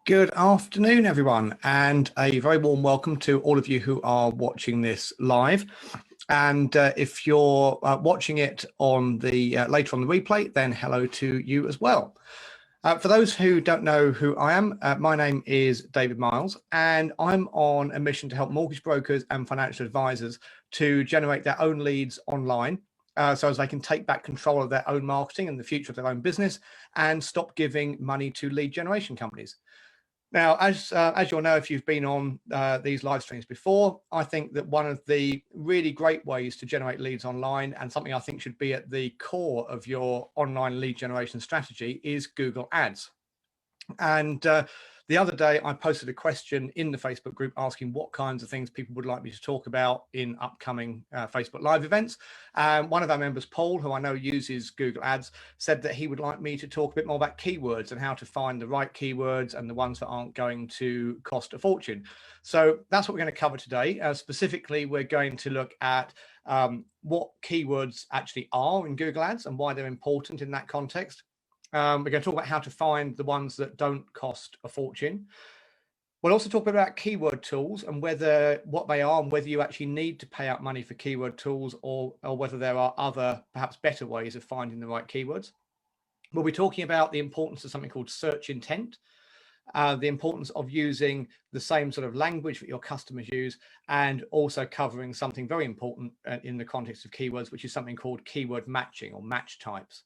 Good afternoon, everyone, and a very warm welcome to all of you who are watching this live. And if you're watching it on the later on the replay, then hello to you as well. For those who don't know who I am, my name is David Miles, and I'm on a mission to help mortgage brokers and financial advisors to generate their own leads online, so as they can take back control of their own marketing and the future of their own business and stop giving money to lead generation companies. Now, as you'll know, if you've been on these live streams before, I think that one of the really great ways to generate leads online, and something I think should be at the core of your online lead generation strategy, is Google Ads. And the other day, I posted a question in the Facebook group asking what kinds of things people would like me to talk about in upcoming Facebook Live events. One of our members, Paul, who I know uses Google Ads, said that he would like me to talk a bit more about keywords and how to find the right keywords and the ones that aren't going to cost a fortune. So that's what we're going to cover today. Specifically, we're going to look at what keywords actually are in Google Ads and why they're important in that context. We're going to talk about how to find the ones that don't cost a fortune. We'll also talk about keyword tools and what they are and whether you actually need to pay out money for keyword tools or whether there are other, perhaps better ways of finding the right keywords. We'll be talking about the importance of something called search intent, the importance of using the same sort of language that your customers use, and also covering something very important in the context of keywords, which is something called keyword matching or match types.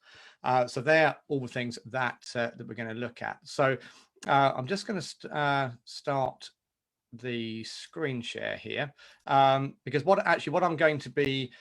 So they're all the things that we're going to look at. So I'm just going to start the screen share here, because what I'm going to be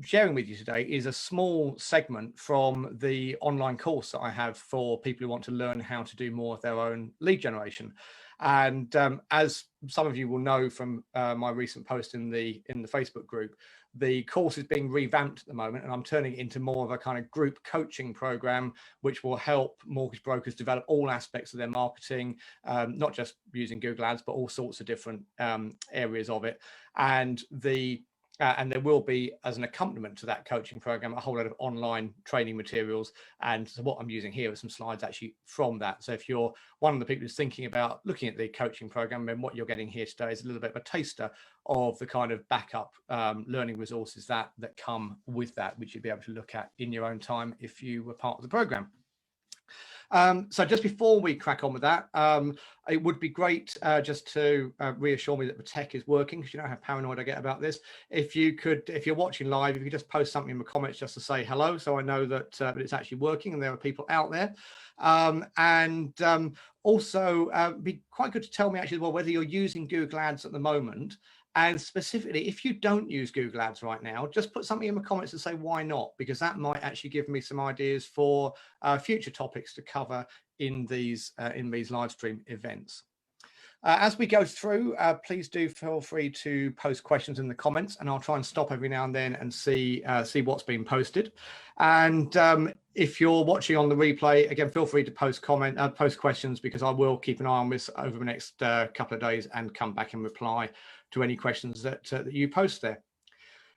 sharing with you today is a small segment from the online course that I have for people who want to learn how to do more of their own lead generation. And as some of you will know from my recent post in the Facebook group, the course is being revamped at the moment, and I'm turning it into more of a kind of group coaching program, which will help mortgage brokers develop all aspects of their marketing, not just using Google Ads, but all sorts of different areas of it. And there will be, as an accompaniment to that coaching program, a whole lot of online training materials. And so what I'm using here are some slides actually from that. So if you're one of the people who's thinking about looking at the coaching program, then what you're getting here today is a little bit of a taster of the kind of backup learning resources that come with that, which you'd be able to look at in your own time if you were part of the program. So just before we crack on with that, it would be great just to reassure me that the tech is working, because you know how paranoid I get about this. If you're watching live, if you could just post something in the comments just to say hello, so I know that it's actually working and there are people out there. Also be quite good to tell me actually, well, whether you're using Google Ads at the moment. And specifically, if you don't use Google Ads right now, just put something in the comments and say why not, because that might actually give me some ideas for future topics to cover in these live stream events. As we go through, please do feel free to post questions in the comments, and I'll try and stop every now and then and see what's been posted. And if you're watching on the replay, again, feel free to post questions, because I will keep an eye on this over the next couple of days and come back and reply to any questions that you post there.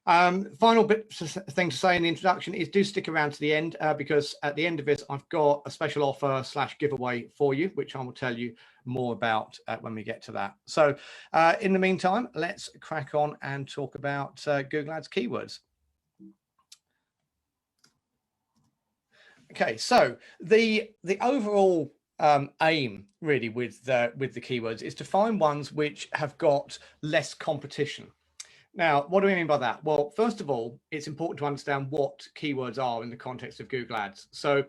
Final thing to say in the introduction is do stick around to the end, because at the end of this, I've got a special offer / giveaway for you, which I will tell you more about when we get to that. So in the meantime, let's crack on and talk about Google Ads keywords. Okay, so the overall aim really with the keywords is to find ones which have got less competition. Now, what do we mean by that? Well, first of all, it's important to understand what keywords are in the context of Google Ads. So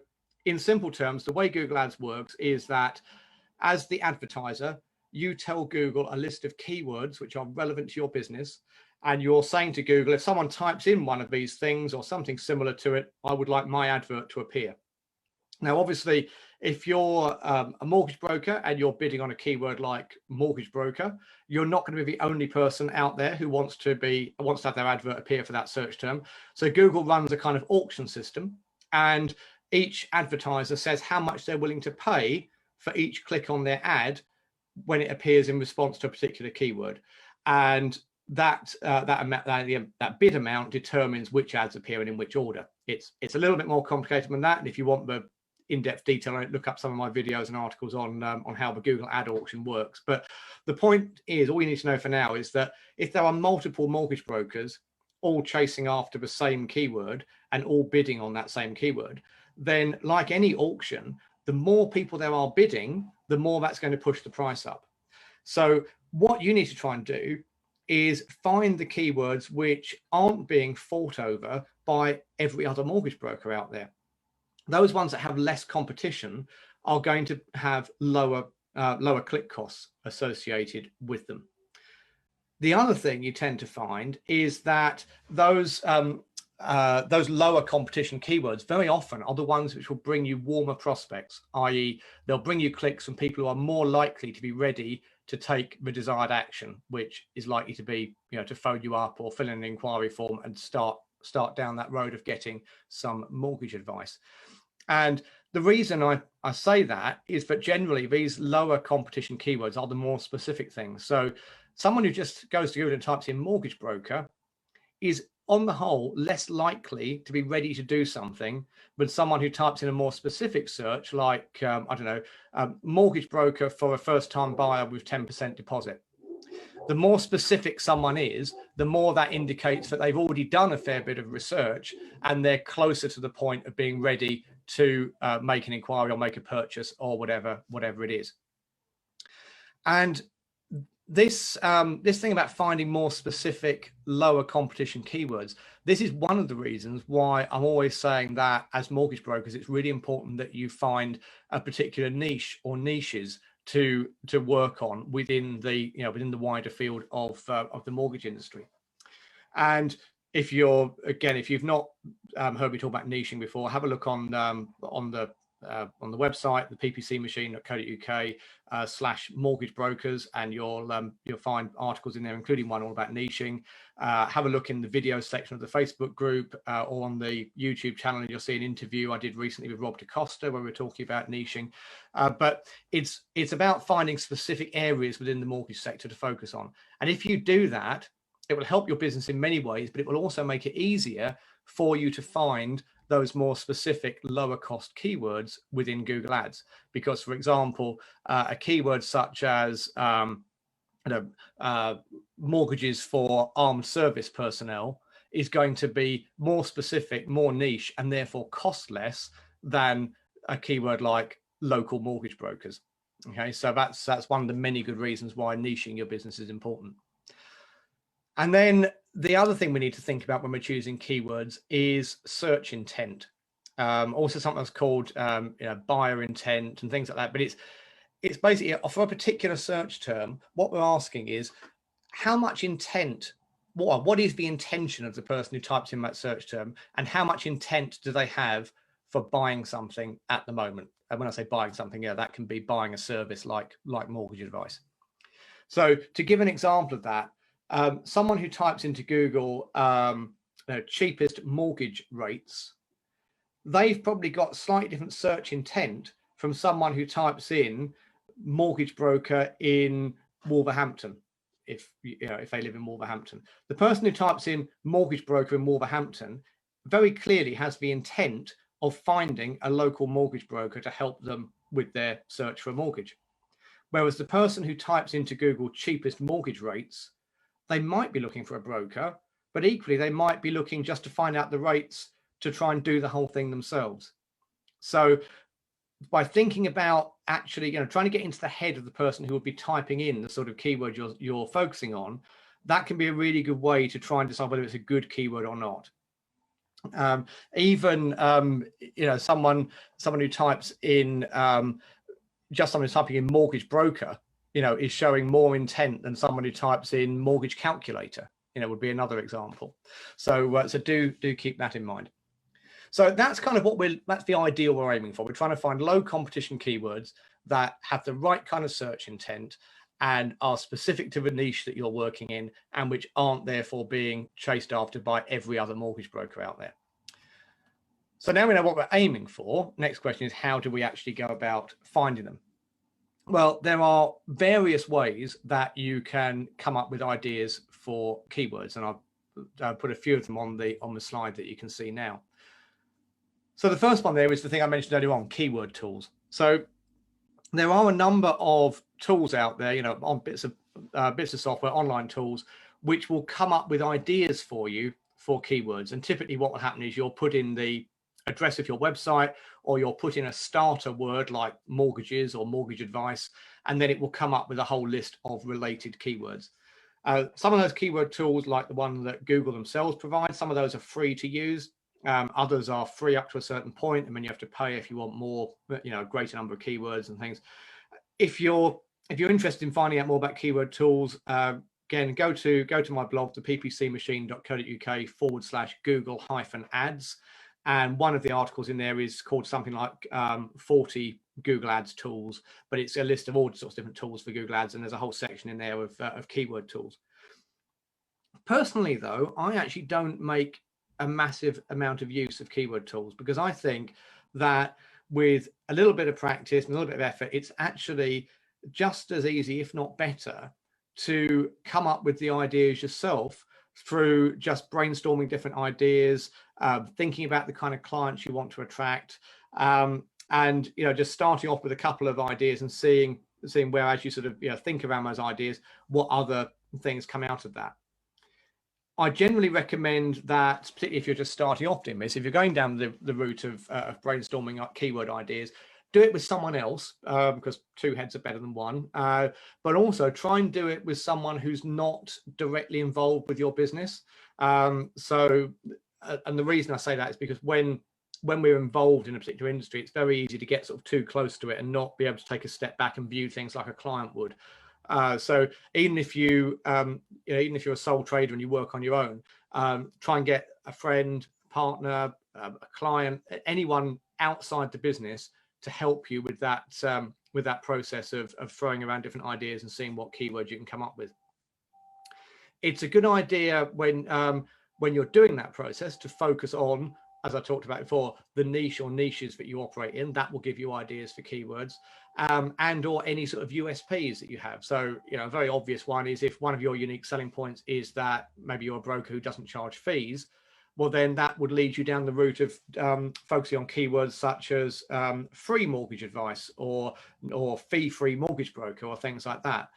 in simple terms, the way Google Ads works is that as the advertiser, you tell Google a list of keywords which are relevant to your business. And you're saying to Google, if someone types in one of these things or something similar to it, I would like my advert to appear. Now, obviously, if you're a mortgage broker and you're bidding on a keyword like mortgage broker, you're not going to be the only person out there who wants to have their advert appear for that search term. So Google runs a kind of auction system, and each advertiser says how much they're willing to pay for each click on their ad when it appears in response to a particular keyword. And that bid amount determines which ads appear and in which order. It's a little bit more complicated than that. And if you want the in-depth detail on it, look up some of my videos and articles on how the Google ad auction works. But the point is, all you need to know for now is that if there are multiple mortgage brokers all chasing after the same keyword and all bidding on that same keyword, then like any auction, the more people there are bidding, the more that's going to push the price up. So what you need to try and do is find the keywords which aren't being fought over by every other mortgage broker out there. Those ones that have less competition are going to have lower click costs associated with them. The other thing you tend to find is that those lower competition keywords very often are the ones which will bring you warmer prospects, i.e. they'll bring you clicks from people who are more likely to be ready to take the desired action, which is likely to be, to phone you up or fill in an inquiry form and start down that road of getting some mortgage advice. And the reason I say that is that generally these lower competition keywords are the more specific things. So someone who just goes to Google and types in mortgage broker is on the whole less likely to be ready to do something than someone who types in a more specific search like, mortgage broker for a first-time buyer with 10% deposit. The more specific someone is, the more that indicates that they've already done a fair bit of research and they're closer to the point of being ready to make an inquiry or make a purchase or whatever it is. And this thing about finding more specific, lower competition keywords, this is one of the reasons why I'm always saying that as mortgage brokers, it's really important that you find a particular niche or niches to work on within the wider field of the mortgage industry. And if you've not heard me talk about niching before, have a look on the website, the ppcmachine.co.uk/mortgage brokers, and you'll find articles in there, including one all about niching. Have a look in the video section of the Facebook group or on the YouTube channel, and you'll see an interview I did recently with Rob DaCosta where we were talking about niching. But it's about finding specific areas within the mortgage sector to focus on. And if you do that, it will help your business in many ways, but it will also make it easier for you to find those more specific lower cost keywords within Google Ads. Because, for example, a keyword such as mortgages for armed service personnel is going to be more specific, more niche, and therefore cost less than a keyword like local mortgage brokers. Okay, so that's one of the many good reasons why niching your business is important. And then the other thing we need to think about when we're choosing keywords is search intent. Also sometimes called buyer intent and things like that. But it's basically for a particular search term, what we're asking is how much intent, what is the intention of the person who types in that search term, and how much intent do they have for buying something at the moment? And when I say buying something, that can be buying a service like mortgage advice. So to give an example of that, someone who types into Google cheapest mortgage rates, they've probably got slightly different search intent from someone who types in mortgage broker in Wolverhampton, if they live in Wolverhampton. The person who types in mortgage broker in Wolverhampton very clearly has the intent of finding a local mortgage broker to help them with their search for a mortgage. Whereas the person who types into Google cheapest mortgage rates, they might be looking for a broker, but equally they might be looking just to find out the rates to try and do the whole thing themselves. So by thinking about actually trying to get into the head of the person who would be typing in the sort of keyword you're focusing on, that can be a really good way to try and decide whether it's a good keyword or not. Someone who types in just someone who's typing in mortgage broker, is showing more intent than someone who types in mortgage calculator, would be another example. So do keep that in mind. So that's kind of that's the ideal we're aiming for. We're trying to find low competition keywords that have the right kind of search intent and are specific to the niche that you're working in, and which aren't therefore being chased after by every other mortgage broker out there. So now we know what we're aiming for. Next question is, how do we actually go about finding them? Well, there are various ways that you can come up with ideas for keywords, and I've put a few of them on the slide that you can see now. So the first one there is the thing I mentioned earlier on, keyword tools. So there are a number of tools out there, you know, on bits of software, online tools, which will come up with ideas for you for keywords. And typically what will happen is you'll put in the address of your website, or you'll put in a starter word like mortgages or mortgage advice, and then it will come up with a whole list of related keywords. Some of those keyword tools, like the one that Google themselves provide, some of those are free to use. Others are free up to a certain point, and then you have to pay if you want more, you know, a greater number of keywords and things. If you're interested in finding out more about keyword tools, again, go to my blog, the ppcmachine.co.uk/Google-ads, and one of the articles in there is called something like 40 Google Ads tools, but it's a list of all sorts of different tools for Google Ads, and there's a whole section in there of keyword tools. Personally, though, I actually don't make a massive amount of use of keyword tools, because I think that with a little bit of practice and a little bit of effort, it's actually just as easy, if not better, to come up with the ideas yourself through just brainstorming different ideas, thinking about the kind of clients you want to attract, and, you know, just starting off with a couple of ideas and seeing where, as you sort of, you know, think around those ideas, what other things come out of that. I generally recommend that, particularly if you're just starting off in this, if you're going down the route of brainstorming keyword ideas, do it with someone else, because two heads are better than one. But also try and do it with someone who's not directly involved with your business. And the reason I say that is because when we're involved in a particular industry, it's very easy to get sort of too close to it and not be able to take a step back and view things like a client would. So even if even if you're a sole trader and you work on your own, try and get a friend, partner, a client, anyone outside the business to help you with that process of throwing around different ideas and seeing what keywords you can come up with. It's a good idea when you're doing that process to focus on, as I talked about before, the niche or niches that you operate in. That will give you ideas for keywords, and or any sort of USPs that you have. So, you know, a very obvious one is if one of your unique selling points is that maybe you're a broker who doesn't charge fees, well, then that would lead you down the route of focusing on keywords such as free mortgage advice or fee-free mortgage broker or things like that.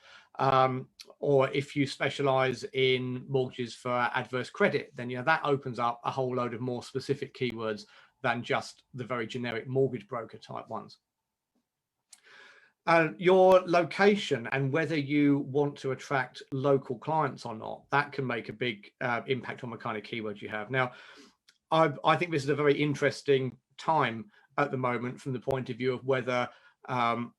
Or if you specialize in mortgages for adverse credit, then, you know, that opens up a whole load of more specific keywords than just the very generic mortgage broker type ones. Your location and whether you want to attract local clients or not, that can make a big impact on the kind of keywords you have. Now, I think this is a very interesting time at the moment from the point of view of whether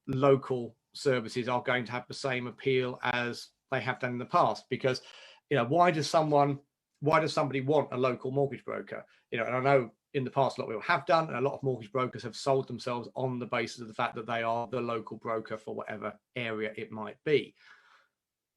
local services are going to have the same appeal as they have done in the past. Because, you know, why does somebody want a local mortgage broker? You know, and I know in the past a lot of people have done, and a lot of mortgage brokers have sold themselves on the basis of the fact that they are the local broker for whatever area it might be.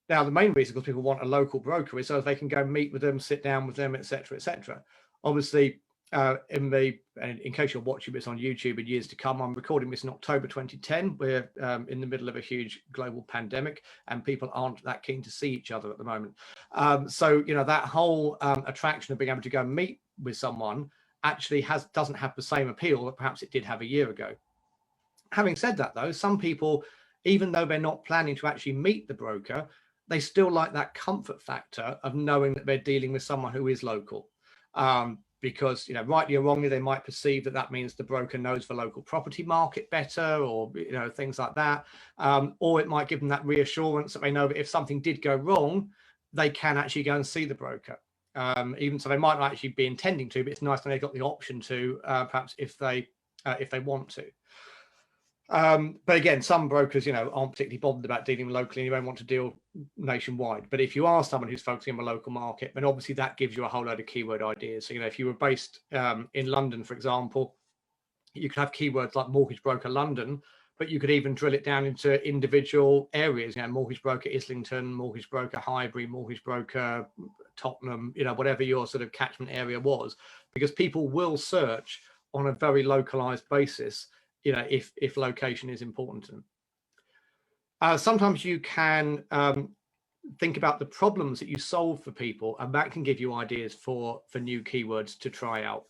Now, the main reason because people want a local broker is so they can go meet with them, sit down with them, etc., etc. Obviously, in case you're watching this on YouTube in years to come, I'm recording this in October 2010. We're in the middle of a huge global pandemic, and people aren't that keen to see each other at the moment. So, you know, that whole attraction of being able to go and meet with someone actually doesn't have the same appeal that perhaps it did have a year ago. Having said that, though, some people, even though they're not planning to actually meet the broker, they still like that comfort factor of knowing that they're dealing with someone who is local. Because, you know, rightly or wrongly, they might perceive that means the broker knows the local property market better, or, you know, things like that. Or it might give them that reassurance that they know that if something did go wrong, they can actually go and see the broker. Even so, they might not actually be intending to, but it's nice when they've got the option to, perhaps if they want to. But again, some brokers, you know, aren't particularly bothered about dealing locally and you don't want to deal nationwide. But if you are someone who's focusing on the local market, then obviously that gives you a whole load of keyword ideas. So, you know, if you were based in London, for example, you could have keywords like mortgage broker London, but you could even drill it down into individual areas, you know, mortgage broker Islington, mortgage broker Highbury, mortgage broker Tottenham, you know, whatever your sort of catchment area was, because people will search on a very localized basis, you know, if location is important to them. Sometimes you can think about the problems that you solve for people, and that can give you ideas for new keywords to try out.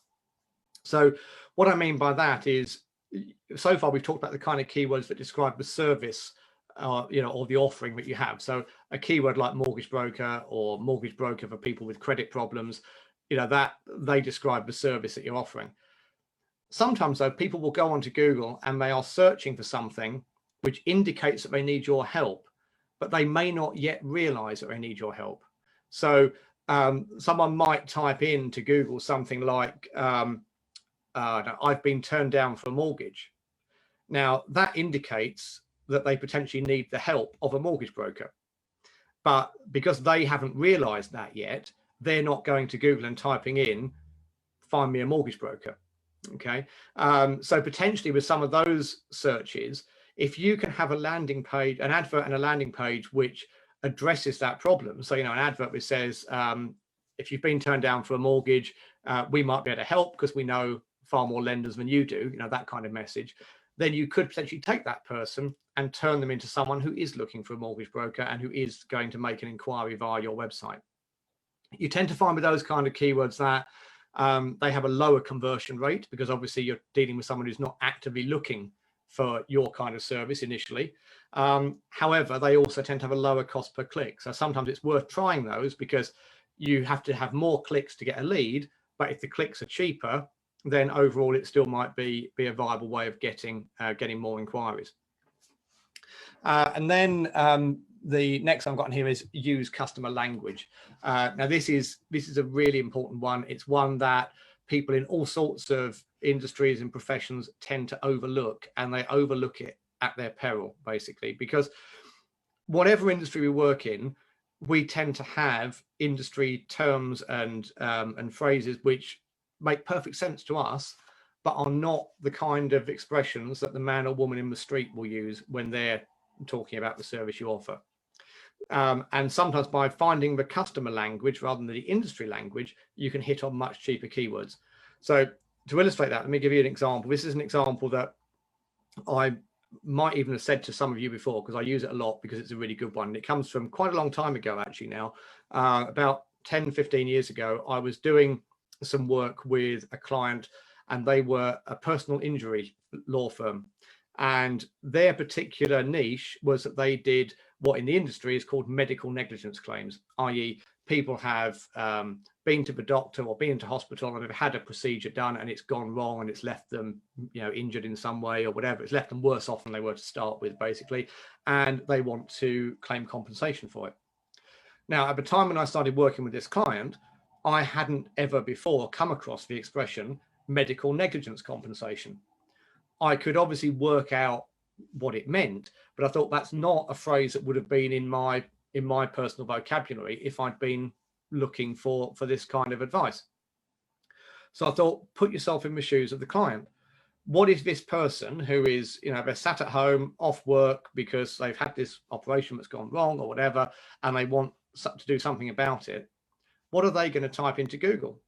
So what I mean by that is, so far we've talked about the kind of keywords that describe the service, or the offering that you have. So a keyword like mortgage broker or mortgage broker for people with credit problems, that they describe the service that you're offering. Sometimes though, people will go onto Google and they are searching for something which indicates that they need your help, but they may not yet realize that they need your help. So someone might type into Google something like, I've been turned down for a mortgage. Now that indicates that they potentially need the help of a mortgage broker. But because they haven't realized that yet, they're not going to Google and typing in, find me a mortgage broker. Okay. So potentially with some of those searches, if you can have a landing page, an advert and a landing page which addresses that problem. So, an advert which says, if you've been turned down for a mortgage, we might be able to help because we know far more lenders than you do, that kind of message. Then you could potentially take that person and turn them into someone who is looking for a mortgage broker and who is going to make an inquiry via your website. You tend to find with those kind of keywords that they have a lower conversion rate because obviously you're dealing with someone who's not actively looking for your kind of service initially. However, they also tend to have a lower cost per click. So sometimes it's worth trying those because you have to have more clicks to get a lead. But if the clicks are cheaper, then overall it still might be a viable way of getting more inquiries. And then the next I've got in here is use customer language. Now this is a really important one. It's one that people in all sorts of industries and professions tend to overlook, and they overlook it at their peril, basically, because whatever industry we work in, we tend to have industry terms and phrases which make perfect sense to us, but are not the kind of expressions that the man or woman in the street will use when they're talking about the service you offer. And sometimes by finding the customer language rather than the industry language, you can hit on much cheaper keywords. So to illustrate that, let me give you an example. This is an example that I might even have said to some of you before because I use it a lot because it's a really good one. It comes from quite a long time ago, actually now. About 10, 15 years ago, I was doing some work with a client and they were a personal injury law firm. And their particular niche was that they did what in the industry is called medical negligence claims, i.e. people have been to the doctor or been to hospital and have had a procedure done and it's gone wrong and it's left them, injured in some way or whatever. It's left them worse off than they were to start with, basically, and they want to claim compensation for it. Now, at the time when I started working with this client, I hadn't ever before come across the expression medical negligence compensation. I could obviously work out what it meant, but I thought that's not a phrase that would have been in my personal vocabulary if I'd been looking for this kind of advice. So I thought, put yourself in the shoes of the client. What is this person who is, they're sat at home off work because they've had this operation that's gone wrong or whatever, and they want to do something about it. What are they going to type into Google?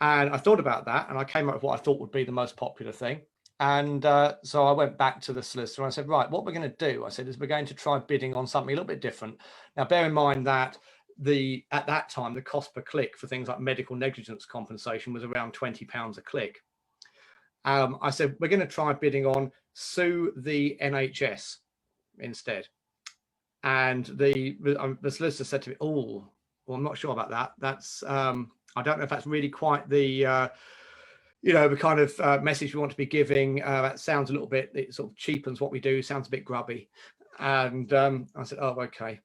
And I thought about that and I came up with what I thought would be the most popular thing. And so I went back to the solicitor and I said, right, what we're going to do, I said, is we're going to try bidding on something a little bit different. Now, bear in mind that at that time, the cost per click for things like medical negligence compensation was around £20 a click. I said, we're going to try bidding on sue the NHS instead. And the solicitor said to me, oh, well, I'm not sure about that. That's, I don't know if that's really quite the, the kind of message we want to be giving. That sounds a little bit, it sort of cheapens what we do, sounds a bit grubby. And I said, oh, okay.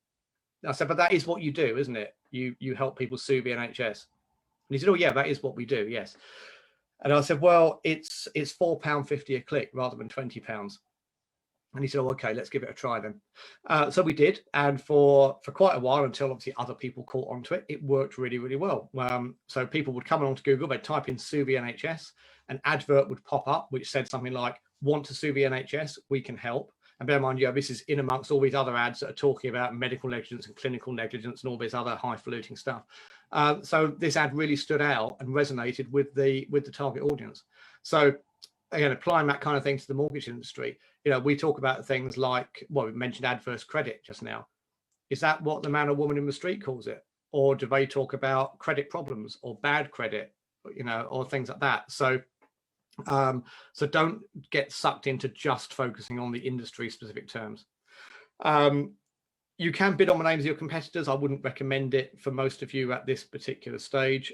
I said, but that is what you do, isn't it? You help people sue the NHS. And he said, oh, yeah, that is what we do, yes. And I said, well, it's £4.50 a click rather than £20. And he said, oh, okay, let's give it a try then. So we did. And for quite a while, until obviously other people caught onto it, it worked really, really well. So people would come along to Google, they'd type in sue the NHS, an advert would pop up, which said something like, want to sue the NHS, we can help. And bear in mind, this is in amongst all these other ads that are talking about medical negligence and clinical negligence and all this other highfalutin stuff. So this ad really stood out and resonated with the target audience. So again, applying that kind of thing to the mortgage industry, we talk about things like, well, we mentioned adverse credit just now. Is that what the man or woman in the street calls it? Or do they talk about credit problems or bad credit you know, or things like that. So so don't get sucked into just focusing on the industry specific terms. You can bid on the names of your competitors. I wouldn't recommend it for most of you at this particular stage.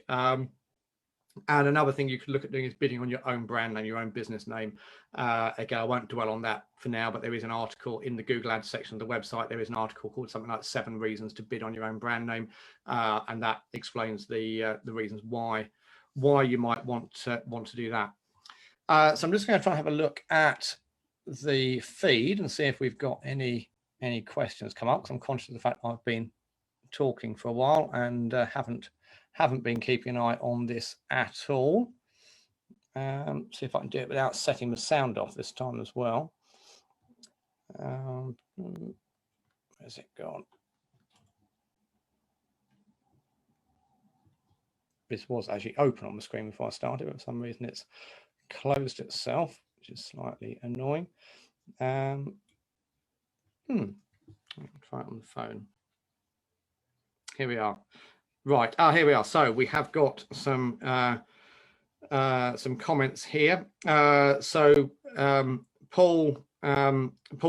And another thing you could look at doing is bidding on your own brand name, your own business name. Again, I won't dwell on that for now, but there is an article in the Google Ads section of the website. There is an article called something like 7 Reasons to Bid on Your Own Brand Name. And that explains the reasons why you might want to do that. So I'm just going to try and have a look at the feed and see if we've got any questions come up, because I'm conscious of the fact I've been talking for a while and haven't been keeping an eye on this at all. See if I can do it without setting the sound off this time as well. Where's it gone? This was actually open on the screen before I started, but for some reason it's closed itself, which is slightly annoying. Try it on the phone. Here we are. Right. Here we are. So we have got some comments here. Paul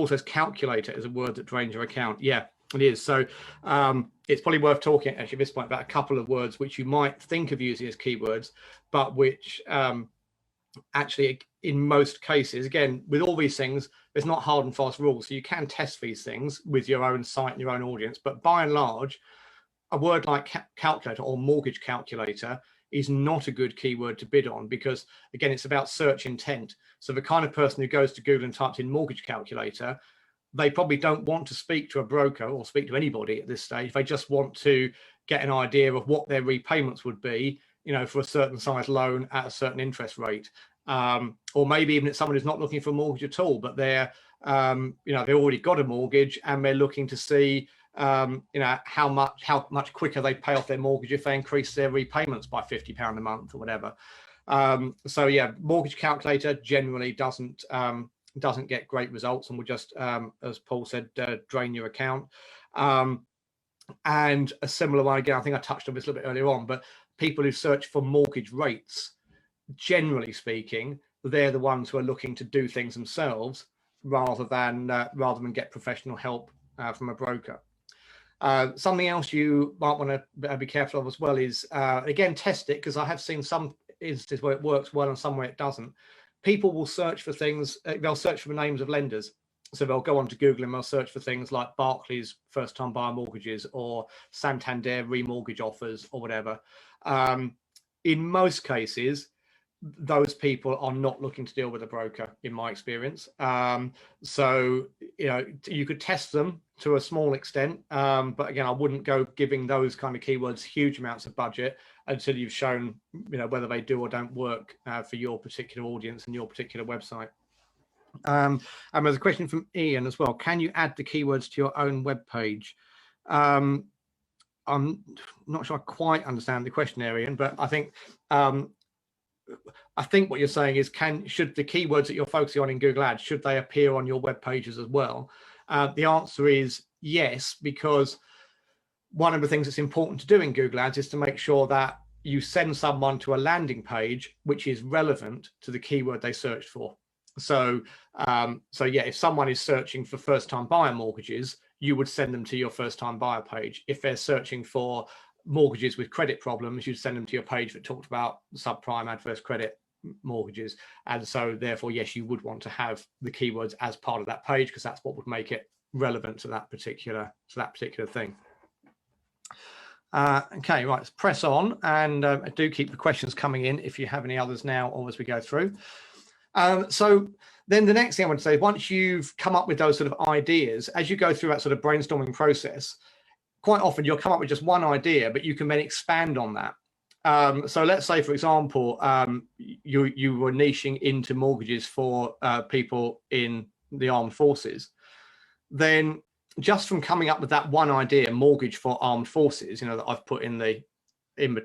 says calculator is a word that drains your account. Yeah, it is. So it's probably worth talking actually at this point about a couple of words which you might think of using as keywords, but which actually in most cases, again, with all these things, there's not hard and fast rules. So you can test these things with your own site and your own audience, but by and large, a word like calculator or mortgage calculator is not a good keyword to bid on, because again, it's about search intent. So the kind of person who goes to Google and types in mortgage calculator, they probably don't want to speak to a broker or speak to anybody at this stage. They just want to get an idea of what their repayments would be, you know, for a certain size loan at a certain interest rate. Or maybe even it's someone who's not looking for a mortgage at all, but they're, you know, they've already got a mortgage and they're looking to see, you know, how much quicker they pay off their mortgage if they increase their repayments by £50 a month or whatever. So yeah, mortgage calculator generally doesn't get great results and will just, as Paul said, drain your account. And a similar one, again, I think I touched on this a little bit earlier on, but people who search for mortgage rates, generally speaking, they're the ones who are looking to do things themselves rather than get professional help from a broker. Something else you might want to be careful of as well is, again, test it, because I have seen some instances where it works well and some where it doesn't. People will search for things, they'll search for the names of lenders. So they'll go onto Google and they'll search for things like Barclays first-time buyer mortgages or Santander remortgage offers or whatever. In most cases, those people are not looking to deal with a broker, in my experience. So, you know, you could test them to a small extent, but again, I wouldn't go giving those kind of keywords huge amounts of budget until you've shown, you know, whether they do or don't work for your particular audience and your particular website. And there's a question from Ian as well. Can you add the keywords to your own web page? I'm not sure I quite understand the question, Ian, but I think what you're saying is, should the keywords that you're focusing on in Google Ads, should they appear on your web pages as well? The answer is yes, because one of the things that's important to do in Google Ads is to make sure that you send someone to a landing page which is relevant to the keyword they searched for. So, yeah, if someone is searching for first-time buyer mortgages, you would send them to your first-time buyer page. If they're searching for mortgages with credit problems, you'd send them to your page that talked about subprime adverse credit mortgages. And so therefore, yes, you would want to have the keywords as part of that page, because that's what would make it relevant to that particular thing. Okay, right, let's press on, and do keep the questions coming in if you have any others now or as we go through. So then the next thing I would say, once you've come up with those sort of ideas, as you go through that sort of brainstorming process, quite often you'll come up with just one idea, but you can then expand on that. So let's say, for example, you were niching into mortgages for people in the armed forces. Then just from coming up with that one idea, mortgage for armed forces, you know, that I've put in the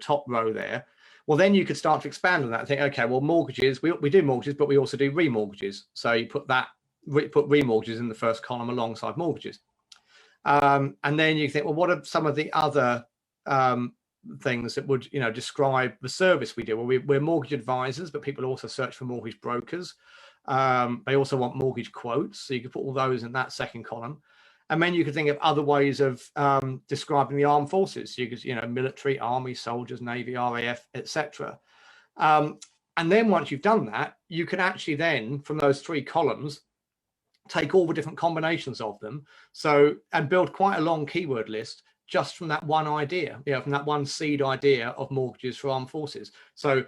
top row there, well, then you could start to expand on that and think, okay, well, mortgages, we do mortgages, but we also do remortgages. So you put remortgages in the first column alongside mortgages. And then you think, well, what are some of the other things that would, describe the service we do. Well, we're mortgage advisors, but people also search for mortgage brokers. They also want mortgage quotes, so you could put all those in that second column. And then you could think of other ways of describing the armed forces. So you could, military, army, soldiers, navy, RAF, etc. And then once you've done that, you can actually then, from those three columns, take all the different combinations of them. So, and build quite a long keyword list just from that one idea, from that one seed idea of mortgages for armed forces. So,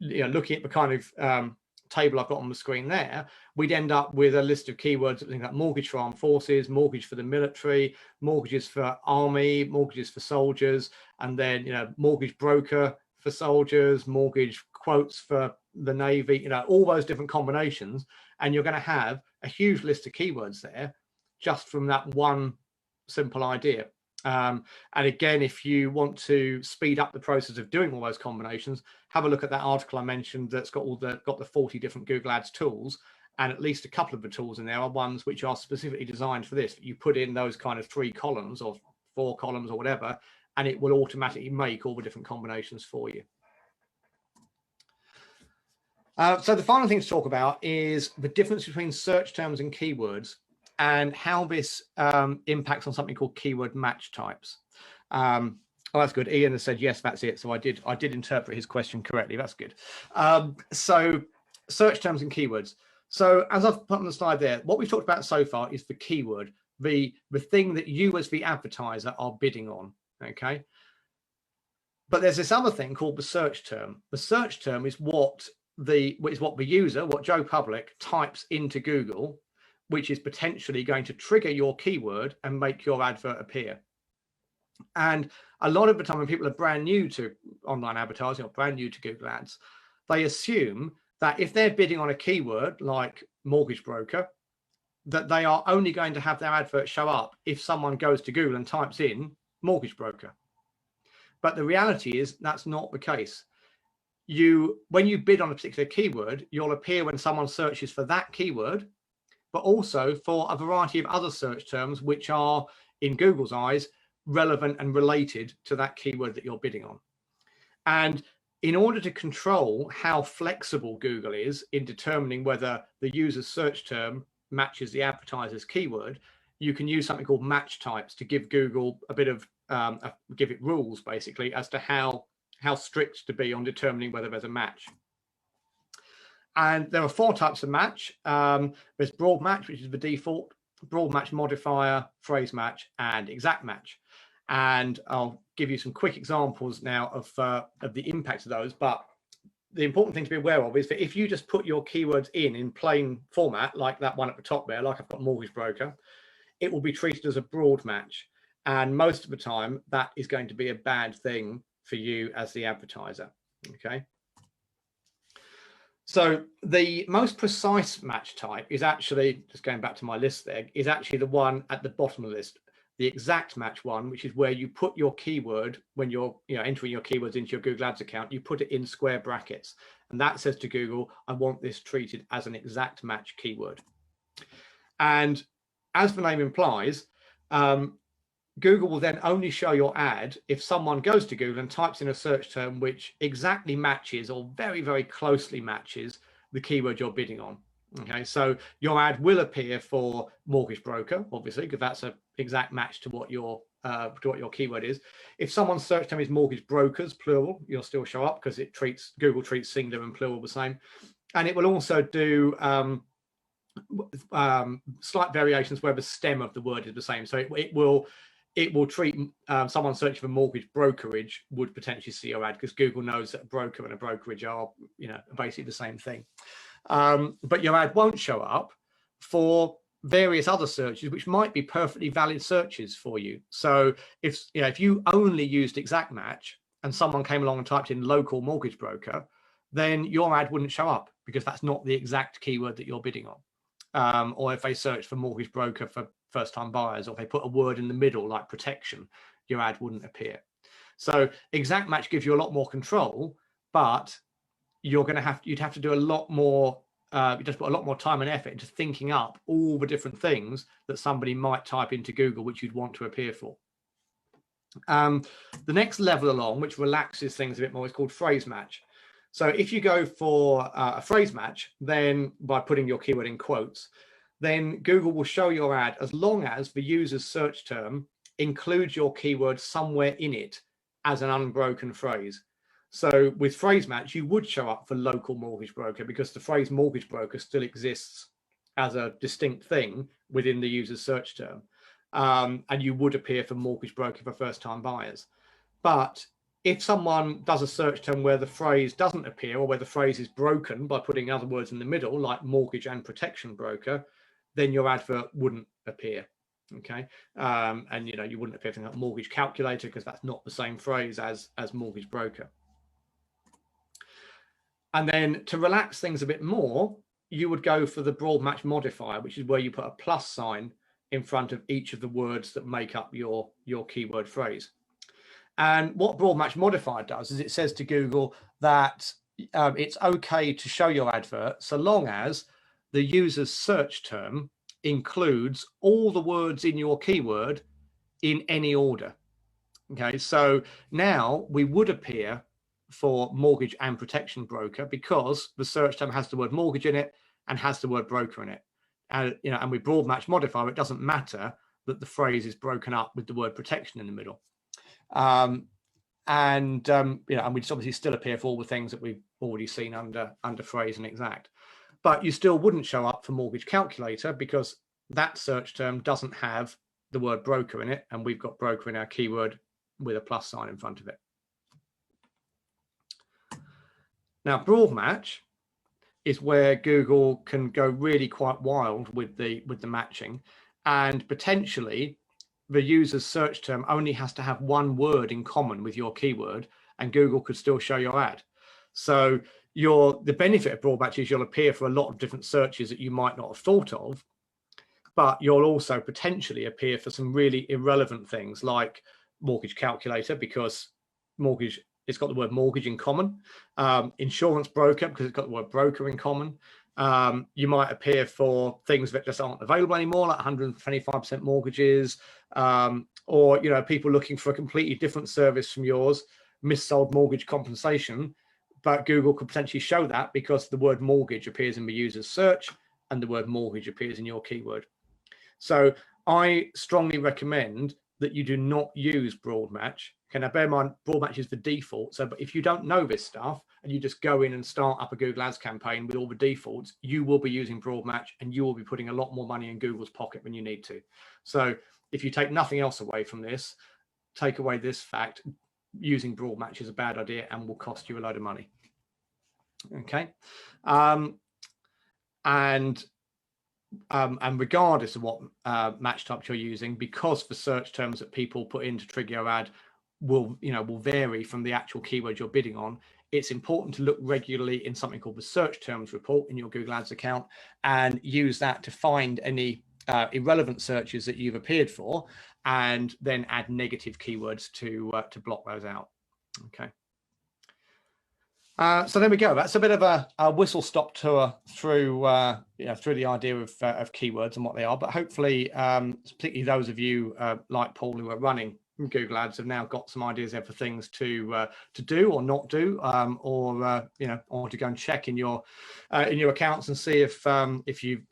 looking at the kind of table I've got on the screen there, we'd end up with a list of keywords like mortgage for armed forces, mortgage for the military, mortgages for army, mortgages for soldiers, and then mortgage broker for soldiers, mortgage quotes for the navy, all those different combinations, and you're going to have a huge list of keywords there just from that one simple idea. And again, if you want to speed up the process of doing all those combinations, have a look at that article I mentioned that's got the 40 different Google Ads tools, and at least a couple of the tools in there are ones which are specifically designed for this. You put in those kind of 3 columns or 4 columns or whatever, and it will automatically make all the different combinations for you. So the final thing to talk about is the difference between search terms and keywords, and how this impacts on something called keyword match types. Oh, that's good. Ian has said, yes, that's it. So I did interpret his question correctly. That's good. So search terms and keywords. So as I've put on the slide there, what we've talked about so far is the keyword, the thing that you as the advertiser are bidding on, okay? But there's this other thing called the search term. The search term is what the user, what Joe Public types into Google, which is potentially going to trigger your keyword and make your advert appear. And a lot of the time when people are brand new to online advertising or brand new to Google Ads, they assume that if they're bidding on a keyword like mortgage broker, that they are only going to have their advert show up if someone goes to Google and types in mortgage broker. But the reality is that's not the case. When you bid on a particular keyword, you'll appear when someone searches for that keyword, but also for a variety of other search terms which are, in Google's eyes, relevant and related to that keyword that you're bidding on. And in order to control how flexible Google is in determining whether the user's search term matches the advertiser's keyword, you can use something called match types to give Google a bit of, give it rules basically as to how strict to be on determining whether there's a match. And there are 4 types of match. There's broad match, which is the default, broad match, modifier, phrase match, and exact match. And I'll give you some quick examples now of the impact of those. But the important thing to be aware of is that if you just put your keywords in plain format, like that one at the top there, like I've got mortgage broker, it will be treated as a broad match. And most of the time, that is going to be a bad thing for you as the advertiser, okay? So the most precise match type is actually, just going back to my list there, is actually the one at the bottom of the list, the exact match one, which is where you put your keyword, when you're entering your keywords into your Google Ads account, you put it in square brackets. And that says to Google, I want this treated as an exact match keyword. And as the name implies, Google will then only show your ad if someone goes to Google and types in a search term which exactly matches or very, very closely matches the keyword you're bidding on. Okay, so your ad will appear for mortgage broker, obviously, because that's an exact match to what your keyword is. If someone's search term is mortgage brokers, plural, you'll still show up because Google treats singular and plural the same. And it will also do slight variations where the stem of the word is the same. So it will treat someone searching for mortgage brokerage would potentially see your ad because Google knows that a broker and a brokerage are, basically the same thing. But your ad won't show up for various other searches, which might be perfectly valid searches for you. So if you only used exact match and someone came along and typed in local mortgage broker, then your ad wouldn't show up because that's not the exact keyword that you're bidding on. Or if they search for mortgage broker for first-time buyers, or if they put a word in the middle like protection, your ad wouldn't appear. So exact match gives you a lot more control, but you'd have to do a lot more. You just put a lot more time and effort into thinking up all the different things that somebody might type into Google which you'd want to appear for. The next level along, which relaxes things a bit more, is called phrase match. So if you go for a phrase match, then by putting your keyword in quotes, then Google will show your ad as long as the user's search term includes your keyword somewhere in it as an unbroken phrase. So with phrase match, you would show up for local mortgage broker because the phrase mortgage broker still exists as a distinct thing within the user's search term. And you would appear for mortgage broker for first-time buyers. But if someone does a search term where the phrase doesn't appear, or where the phrase is broken by putting other words in the middle, like mortgage and protection broker, then your advert wouldn't appear. Okay, and you wouldn't appear for like mortgage calculator because that's not the same phrase as mortgage broker. And then to relax things a bit more, you would go for the broad match modifier, which is where you put a plus sign in front of each of the words that make up your keyword phrase. And what broad match modifier does is it says to Google that it's okay to show your advert so long as the user's search term includes all the words in your keyword in any order. Okay, so now we would appear for mortgage and protection broker because the search term has the word mortgage in it and has the word broker in it. And and with broad match modifier, it doesn't matter that the phrase is broken up with the word protection in the middle. And we'd obviously still appear for all the things that we've already seen under phrase and exact. But you still wouldn't show up for mortgage calculator because that search term doesn't have the word broker in it, and we've got broker in our keyword with a plus sign in front of it. Now, broad match is where Google can go really quite wild with the matching, and potentially the user's search term only has to have one word in common with your keyword, and Google could still show your ad. So the benefit of broad match is you'll appear for a lot of different searches that you might not have thought of, but you'll also potentially appear for some really irrelevant things like mortgage calculator because mortgage, it's got the word mortgage in common, insurance broker because it's got the word broker in common. You might appear for things that just aren't available anymore, like 125% mortgages, or people looking for a completely different service from yours, missold mortgage compensation. But Google could potentially show that because the word mortgage appears in the user's search and the word mortgage appears in your keyword. So I strongly recommend that you do not use broad match. Okay, now bear in mind, broad match is the default. So, but if you don't know this stuff and you just go in and start up a Google Ads campaign with all the defaults, you will be using broad match and you will be putting a lot more money in Google's pocket than you need to. So if you take nothing else away from this, take away this fact, using broad match is a bad idea and will cost you a load of money. Okay. And regardless of what match types you're using, because the search terms that people put in to trigger your ad will vary from the actual keyword you're bidding on, it's important to look regularly in something called the search terms report in your Google Ads account and use that to find any irrelevant searches that you've appeared for, and then add negative keywords to block those out. Okay. So there we go. That's a bit of a whistle-stop tour through through the idea of keywords and what they are. But hopefully, particularly those of you like Paul who are running Google Ads have now got some ideas there for things to do or not do, or to go and check in your accounts and see if you've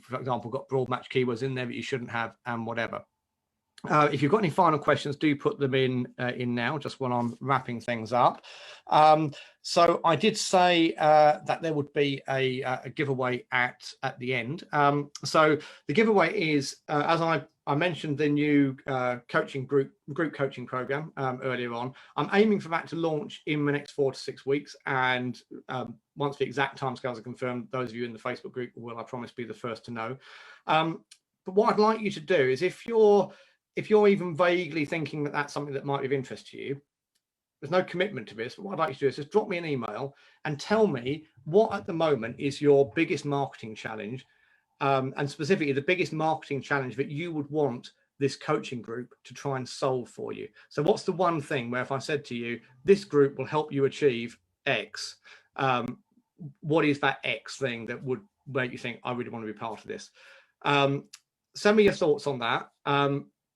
for example got broad match keywords in there that you shouldn't have, and whatever. If you've got any final questions, do put them in now, just while I'm wrapping things up. So I did say that there would be a giveaway at the end. So the giveaway is, as I mentioned, the new coaching group coaching program earlier on. I'm aiming for that to launch in the next 4 to 6 weeks, and once the exact timescales are confirmed, those of you in the Facebook group will, I promise, be the first to know. But what I'd like you to do is, if you're even vaguely thinking that that's something that might be of interest to you, there's no commitment to this, but what I'd like you to do is just drop me an email and tell me what at the moment is your biggest marketing challenge, and specifically the biggest marketing challenge that you would want this coaching group to try and solve for you. So what's the one thing where if I said to you, this group will help you achieve X, what is that X thing that would make you think, I really want to be part of this? Send me your thoughts on that.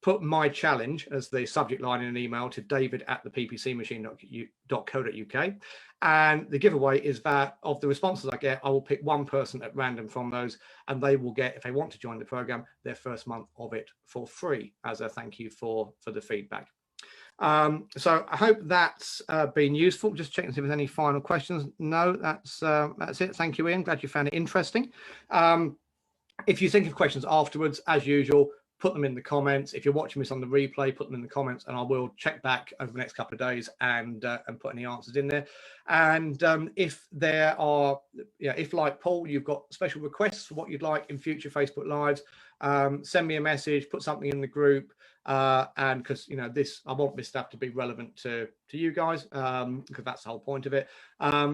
put my challenge as the subject line in an email to david@thepcmachine.co.uk. And the giveaway is that of the responses I get, I will pick one person at random from those, and they will get, if they want to join the program, their first month of it for free as a thank you for the feedback. So I hope that's been useful. Just checking if there's any final questions. No, that's it. Thank you, Ian. Glad you found it interesting. If you think of questions afterwards, as usual, put them in the comments. If you're watching this on the replay, put them in the comments, and I will check back over the next couple of days and put any answers in there. And if there are, if like Paul, you've got special requests for what you'd like in future Facebook Lives, send me a message, put something in the group, and because I want this stuff to be relevant to you guys, because that's the whole point of it.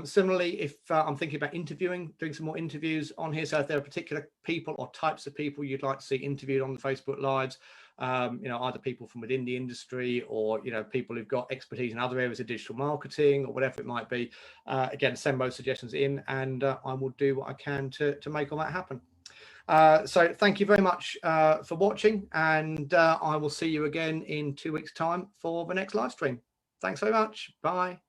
Similarly, if I'm thinking about doing some more interviews on here, so if there are particular people or types of people you'd like to see interviewed on the Facebook Lives, either people from within the industry or people who've got expertise in other areas of digital marketing or whatever it might be, again, send those suggestions in, and I will do what I can to make all that happen. So thank you very much for watching, and I will see you again in 2 weeks' time for the next live stream. Thanks very much. Bye.